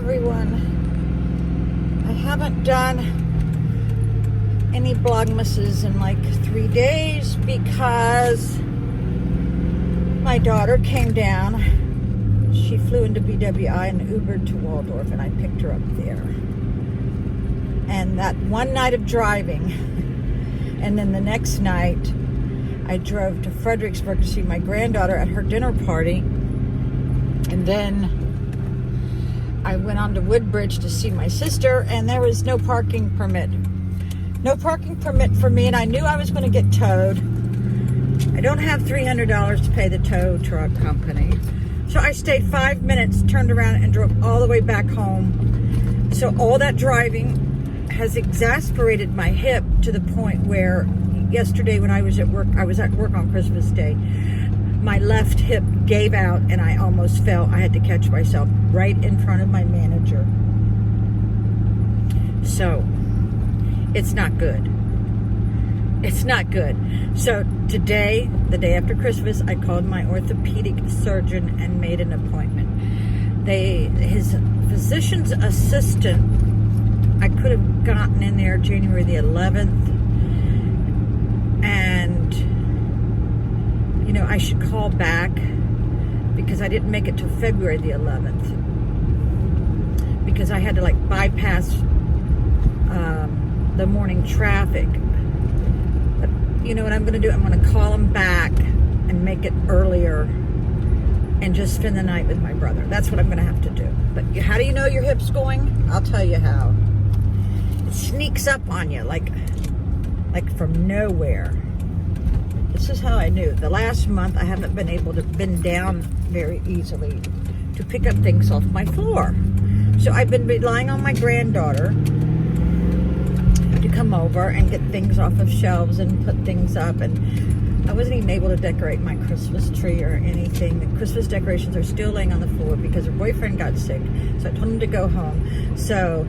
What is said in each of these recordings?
everyone. I haven't done any Vlogmases in like 3 days because my daughter came down. She flew into BWI and Ubered to Waldorf, and I picked her up there. And that one night of driving, and then the next night, I drove to Fredericksburg to see my granddaughter at her dinner party. And then I went on to Woodbridge to see my sister, and there was no parking permit. No parking permit for me, and I knew I was going to get towed. I don't have $300 to pay the tow truck company. So I stayed 5 minutes, turned around, and drove all the way back home. So all that driving has exasperated my hip to the point where yesterday when I was at work on Christmas Day, my left hip gave out and I almost fell. I had to catch myself right in front of my manager. So it's not good. It's not good. So today, the day after Christmas, I called my orthopedic surgeon and made an appointment. His physician's assistant, I could have gotten in there January the 11th. And, you know, I should call back because I didn't make it till February the 11th. Because I had to like bypass the morning traffic. But you know what I'm going to do? I'm going to call him back and make it earlier and just spend the night with my brother. That's what I'm going to have to do. But how do you know your hip's going? I'll tell you how. It sneaks up on you like from nowhere. This is how I knew. The last month I haven't been able to bend down very easily to pick up things off my floor. So I've been relying on my granddaughter to come over and get things off of shelves and put things up, and I wasn't even able to decorate my Christmas tree or anything. The Christmas decorations are still laying on the floor because her boyfriend got sick, so I told him to go home. So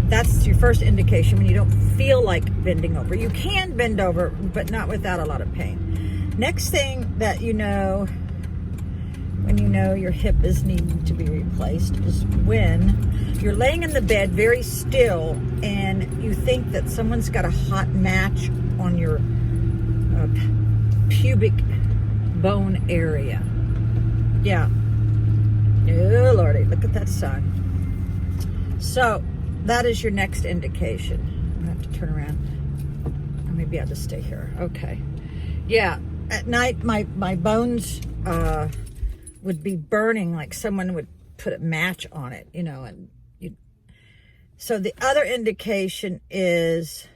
that's your first indication when you don't feel like bending over. You can bend over, but not without a lot of pain. Next thing that you know when you know your hip is needing to be replaced is when you're laying in the bed very still and you think that someone's got a hot match on your pubic bone area. Yeah. Oh, Lordy, look at that sun. So that is your next indication. I have to turn around. Or maybe I'll just stay here. Okay. Yeah. At night, my bones would be burning like someone would put a match on it, you know. So the other indication is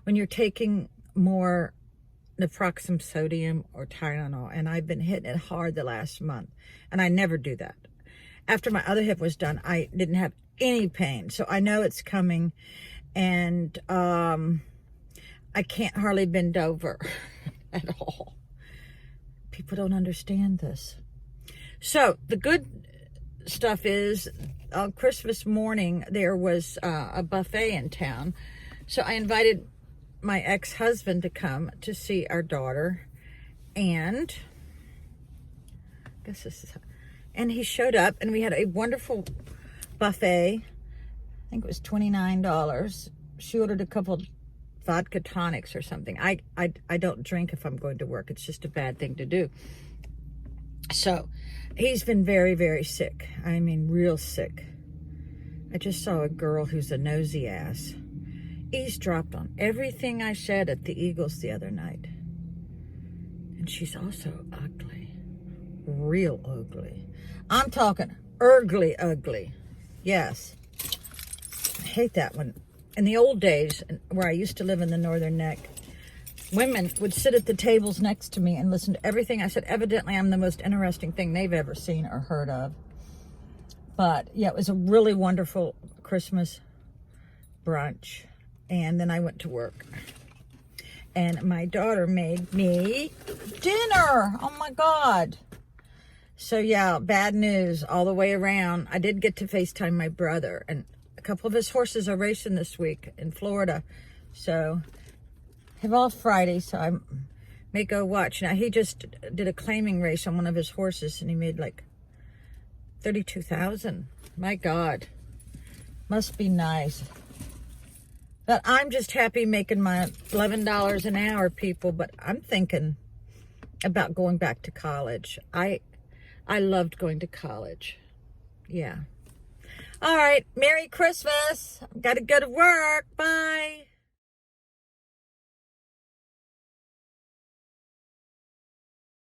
when you're taking more naproxen sodium or Tylenol. And I've been hitting it hard the last month. And I never do that. After my other hip was done, I didn't have any pain, so I know it's coming, and I can't hardly bend over at all. People don't understand this. So the good stuff is on Christmas morning there was a buffet in town, so I invited my ex-husband to come to see our daughter, and I guess this is and he showed up, and we had a wonderful buffet. I think it was $29. She ordered a couple vodka tonics or something. I don't drink if I'm going to work. It's just a bad thing to do. So he's been very, very sick. I mean, real sick. I just saw a girl who's a nosy ass eavesdropped on everything I said at the Eagles the other night. And she's also ugly. Real ugly. I'm talking ugly. Yes. I hate that one. In the old days, where I used to live in the Northern Neck, women would sit at the tables next to me and listen to everything I said. Evidently, I'm the most interesting thing they've ever seen or heard of. But, yeah, it was a really wonderful Christmas brunch. And then I went to work. And my daughter made me dinner. Oh, my God. So, yeah, bad news all the way around. I did get to FaceTime my brother, and a couple of his horses are racing this week in Florida. So, I have off Friday, so I may go watch. Now, he just did a claiming race on one of his horses, and he made like 32,000. My God. Must be nice. But I'm just happy making my $11 an hour, people. But I'm thinking about going back to college. I loved going to college. Yeah. All right. Merry Christmas. Got to go to work. Bye.